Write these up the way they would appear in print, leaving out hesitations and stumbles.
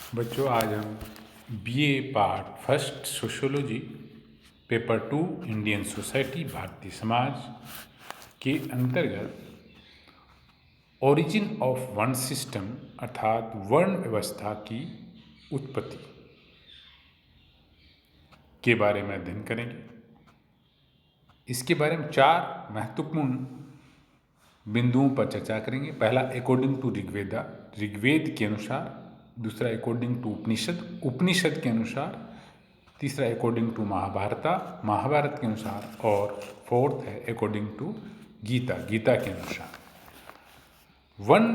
बच्चों, आज हम BA part first sociology paper 2 Indian society Bharatiya Samaj के अंतर्गत ओरिजिन ऑफ वर्ण सिस्टम अर्थात वर्ण व्यवस्था की उत्पत्ति के बारे में अध्ययन करेंगे। इसके बारे में 4 महत्वपूर्ण बिंदुओं पर चर्चा करेंगे। पहला, अकॉर्डिंग टू ऋग्वेदा, ऋग्वेद के अनुसार। दूसरा, अकॉर्डिंग टू उपनिषद, उपनिषद के अनुसार। तीसरा, अकॉर्डिंग टू महाभारता, महाभारत के अनुसार। और फोर्थ है अकॉर्डिंग टू गीता, गीता के अनुसार। वर्ण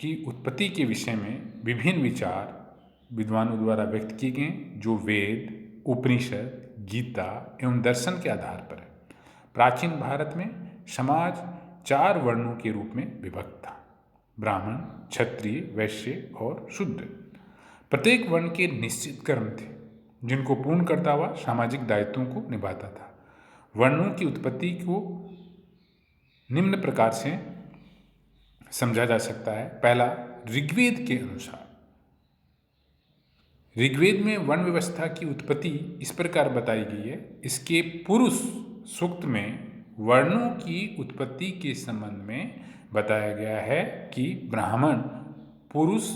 की उत्पत्ति के विषय में विभिन्न विचार विद्वानों द्वारा व्यक्त किए गए, जो वेद, उपनिषद, गीता एवं दर्शन के आधार पर है। प्राचीन भारत में समाज 4 वर्णों के रूप में विभक्त था: ब्राह्मण, क्षत्रिय, वैश्य और शूद्र। प्रत्येक वर्ण के निश्चित कर्म थे, जिनको पूर्ण करता हुआ सामाजिक दायित्वों को निभाता था। वर्णों की उत्पत्ति को निम्न प्रकार से समझा जा सकता है। पहला, ऋग्वेद के अनुसार। ऋग्वेद में वर्ण व्यवस्था की उत्पत्ति इस प्रकार बताई गई है। इसके पुरुष सूक्त में वर्णों की उत्पत्ति के संबंध में बताया गया है कि ब्राह्मण पुरुष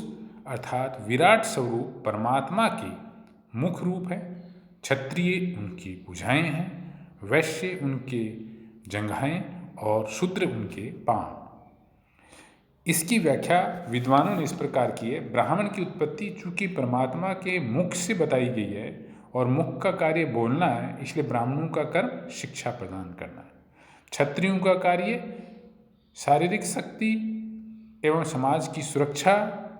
अर्थात विराट स्वरूप परमात्मा के मुख रूप है, क्षत्रिय उनकी भुजाएं हैं, वैश्य उनके जंघाएं और शूद्र उनके पांव। इसकी व्याख्या विद्वानों ने इस प्रकार की है: ब्राह्मण की उत्पत्ति चूंकि परमात्मा के मुख से बताई गई है और मुख का कार्य बोलना है, इसलिए ब्राह्मणों का कर्म शिक्षा प्रदान करना है। क्षत्रियों का कार्य शारीरिक शक्ति एवं समाज की सुरक्षा,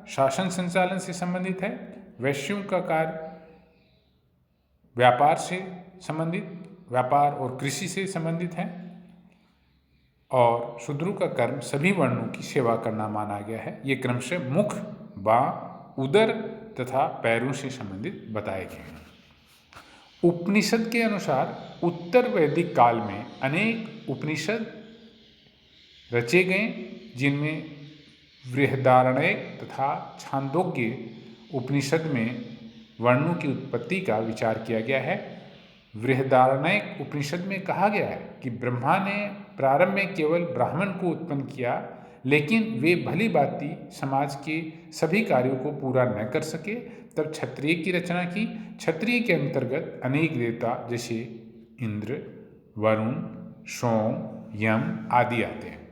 शासन संचालन से संबंधित है। वैश्यों का कार्य व्यापार से संबंधित, व्यापार और कृषि से संबंधित है। और शूद्रों का कर्म सभी वर्णों की सेवा करना माना गया है। ये क्रमशः मुख, बाँ, उदर तथा पैरों से संबंधित बताए गए हैं। उपनिषद के अनुसार उत्तर वैदिक काल में अनेक उपनिषद रचे गए, जिनमें बृहदारण्यक तथा छांदोग्य उपनिषद में वर्णों की उत्पत्ति का विचार किया गया है। बृहदारण्यक उपनिषद में कहा गया है कि ब्रह्मा ने प्रारंभ में केवल ब्राह्मण को उत्पन्न किया, लेकिन वे भली भांति समाज के सभी कार्यों को पूरा न कर सके, तब क्षत्रिय की रचना की। क्षत्रिय के अंतर्गत अनेक देवता जैसे इंद्र, वरुण, सोम, यम आदि आते हैं।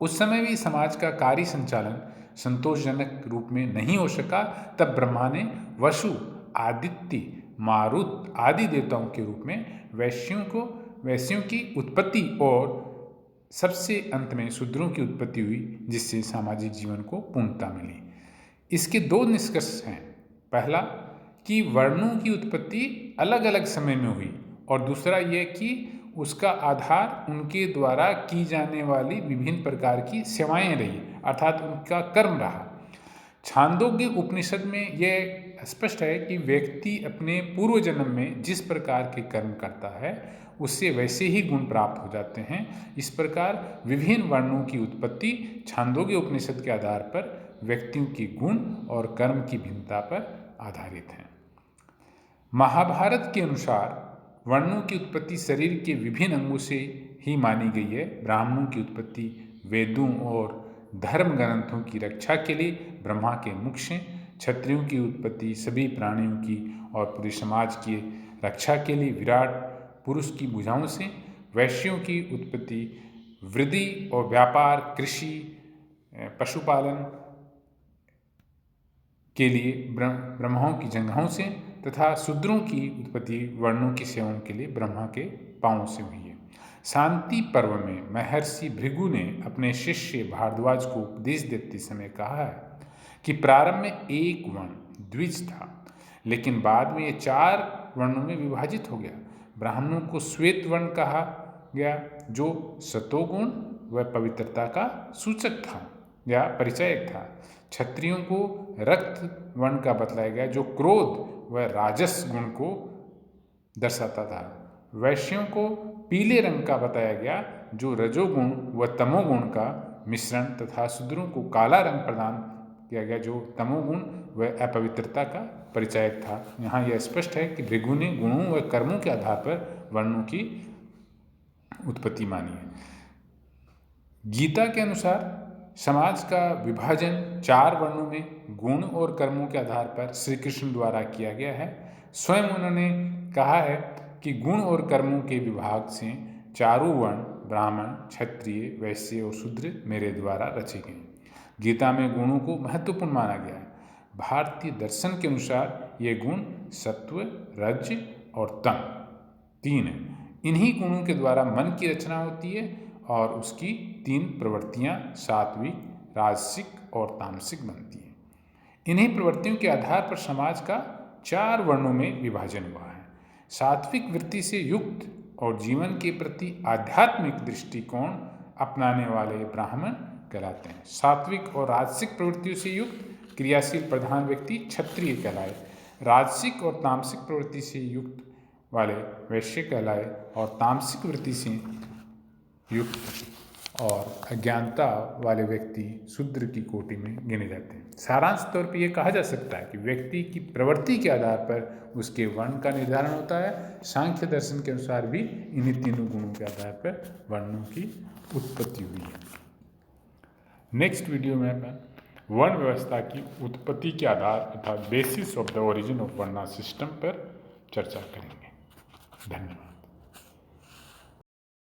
उस समय भी समाज का कार्य संचालन संतोषजनक रूप में नहीं हो सका, तब ब्रह्मा ने वसु, आदित्य, मारुत आदि देवताओं के रूप में वैश्यों की उत्पत्ति और सबसे अंत में शूद्रों की उत्पत्ति हुई, जिससे सामाजिक जीवन को पूर्णता मिली। इसके 2 निष्कर्ष हैं। पहला कि वर्णों की उत्पत्ति अलग अलग समय में हुई, और दूसरा यह कि उसका आधार उनके द्वारा की जाने वाली विभिन्न प्रकार की सेवाएं रही, अर्थात उनका कर्म रहा। छांदोग्य उपनिषद में यह स्पष्ट है कि व्यक्ति अपने पूर्व जन्म में जिस प्रकार के कर्म करता है, उससे वैसे ही गुण प्राप्त हो जाते हैं। इस प्रकार विभिन्न वर्णों की उत्पत्ति छांदोग्य उपनिषद के आधार पर व्यक्तियों के गुण और कर्म की भिन्नता पर आधारित है। महाभारत के अनुसार वर्णों की उत्पत्ति शरीर के विभिन्न अंगों से ही मानी गई है। ब्राह्मणों की उत्पत्ति वेदों और धर्म ग्रंथों की रक्षा के लिए ब्रह्मा के मुख से, क्षत्रियों की उत्पत्ति सभी प्राणियों की और पूरे समाज की रक्षा के लिए विराट पुरुष की भुजाओं से, वैश्यों की उत्पत्ति वृद्धि और व्यापार, कृषि, पशुपालन के लिए ब्रह्माओं की जंघाओं से, तथा शूद्रों की उत्पत्ति वर्णों की सेवाओं के लिए ब्रह्मा के पांवों से हुई है। शांति पर्व में महर्षि भृगु ने अपने शिष्य भारद्वाज को उपदेश देते समय कहा है कि प्रारंभ में एक वर्ण द्विज था, लेकिन बाद में ये 4 वर्णों में विभाजित हो गया। ब्राह्मणों को श्वेत वर्ण कहा गया, जो सतोगुण व पवित्रता का सूचक था या परिचायक था। क्षत्रियों को रक्त वर्ण का बतलाया गया, जो क्रोध व राजस गुण को दर्शाता था। वैश्यों को पीले रंग का बताया गया, जो रजोगुण व तमोगुण का मिश्रण, तथा शूद्रों को काला रंग प्रदान किया गया। जो तमोगुण वह अपवित्रता का परिचायक था। यहाँ यह स्पष्ट है कि भृगु ने गुणों व कर्मों के आधार पर वर्णों की उत्पत्ति मानी है। गीता के अनुसार समाज का विभाजन 4 वर्णों में गुण और कर्मों के आधार पर श्री कृष्ण द्वारा किया गया है। स्वयं उन्होंने कहा है कि गुण और कर्मों के विभाग से चारों वर्ण ब्राह्मण, क्षत्रिय, वैश्य और शूद्र मेरे द्वारा रचे गए। गीता में गुणों को महत्वपूर्ण माना गया है। भारतीय दर्शन के अनुसार ये गुण सत्व, रज और तम 3 हैं। इन्हीं गुणों के द्वारा मन की रचना होती है और उसकी 3 प्रवृत्तियाँ सात्विक, राजसिक और तामसिक बनती हैं। इन्हीं प्रवृत्तियों के आधार पर समाज का 4 वर्णों में विभाजन हुआ है। सात्विक वृत्ति से युक्त और जीवन के प्रति आध्यात्मिक दृष्टिकोण अपनाने वाले ब्राह्मण कहलाते हैं। सात्विक और राजसिक प्रवृत्तियों से युक्त क्रियाशील प्रधान व्यक्ति क्षत्रिय कहलाए। राजसिक और तामसिक प्रवृत्ति से युक्त वाले वैश्य कहलाए और तामसिक वृत्ति से युक्त और अज्ञानता वाले व्यक्ति शूद्र की कोटि में गिने जाते हैं। सारांश तौर पर यह कहा जा सकता है कि व्यक्ति की प्रवृत्ति के आधार पर उसके वर्ण का निर्धारण होता है। सांख्य दर्शन के अनुसार भी इन्हीं तीनों गुणों के आधार पर वर्णों की उत्पत्ति हुई है। नेक्स्ट वीडियो में अपन वर्ण व्यवस्था की उत्पत्ति के आधार अर्थात basis of the origin of varna system पर चर्चा करेंगे। धन्यवाद।